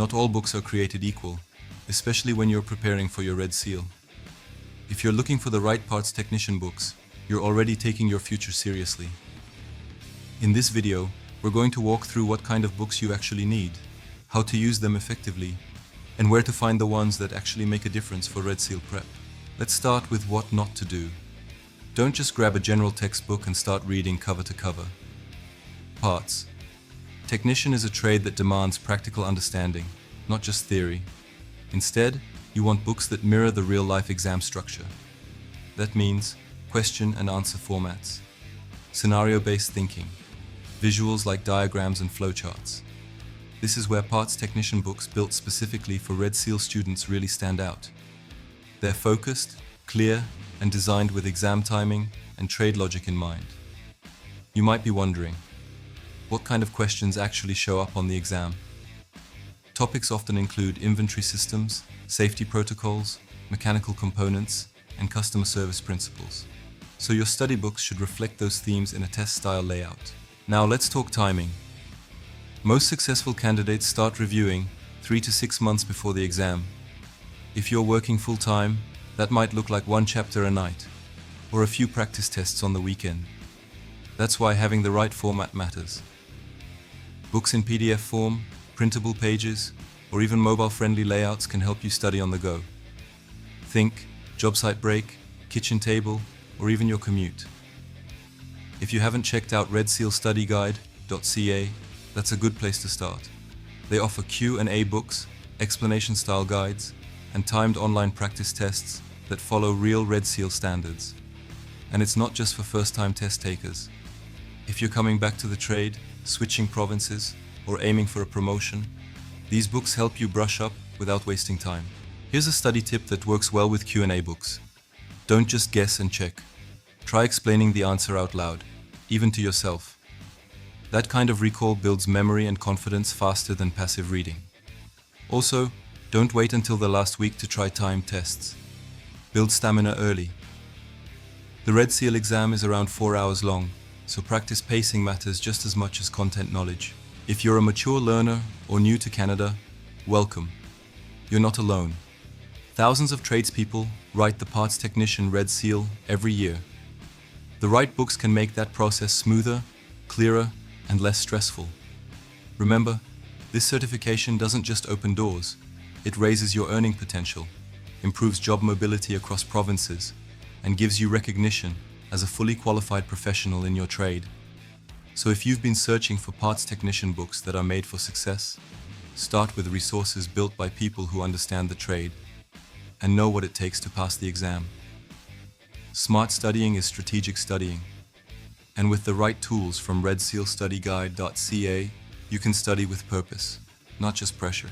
Not all books are created equal, especially when you're preparing for your Red Seal. If you're looking for the right parts technician books, you're already taking your future seriously. In this video, we're going to walk through what kind of books you actually need, how to use them effectively, and where to find the ones that actually make a difference for Red Seal prep. Let's start with what not to do. Don't just grab a general textbook and start reading cover to cover. Parts. Technician is a trade that demands practical understanding, not just theory. Instead, you want books that mirror the real-life exam structure. That means question and answer formats, scenario-based thinking, visuals like diagrams and flowcharts. This is where parts technician books built specifically for Red Seal students really stand out. They're focused, clear, and designed with exam timing and trade logic in mind. You might be wondering, what kind of questions actually show up on the exam? Topics often include inventory systems, safety protocols, mechanical components, and customer service principles. So your study books should reflect those themes in a test-style layout. Now let's talk timing. Most successful candidates start reviewing 3 to 6 months before the exam. If you're working full-time, that might look like one chapter a night, or a few practice tests on the weekend. That's why having the right format matters. Books in PDF form, printable pages, or even mobile-friendly layouts can help you study on the go. Think job site break, kitchen table, or even your commute. If you haven't checked out redsealstudyguide.ca, that's a good place to start. They offer Q&A books, explanation-style guides, and timed online practice tests that follow real Red Seal standards. And it's not just for first-time test takers. If you're coming back to the trade, switching provinces, or aiming for a promotion, these books help you brush up without wasting time. Here's a study tip that works well with Q&A books. Don't just guess and check. Try explaining the answer out loud, even to yourself. That kind of recall builds memory and confidence faster than passive reading. Also, don't wait until the last week to try timed tests. Build stamina early. The Red Seal exam is around 4 hours long, so practice pacing matters just as much as content knowledge. If you're a mature learner or new to Canada, welcome. You're not alone. Thousands of tradespeople write the parts technician Red Seal every year. The right books can make that process smoother, clearer, and less stressful. Remember, this certification doesn't just open doors. It raises your earning potential, improves job mobility across provinces, and gives you recognition as a fully qualified professional in your trade. So if you've been searching for parts technician books that are made for success, start with resources built by people who understand the trade and know what it takes to pass the exam. Smart studying is strategic studying, and with the right tools from redsealstudyguide.ca, you can study with purpose, not just pressure.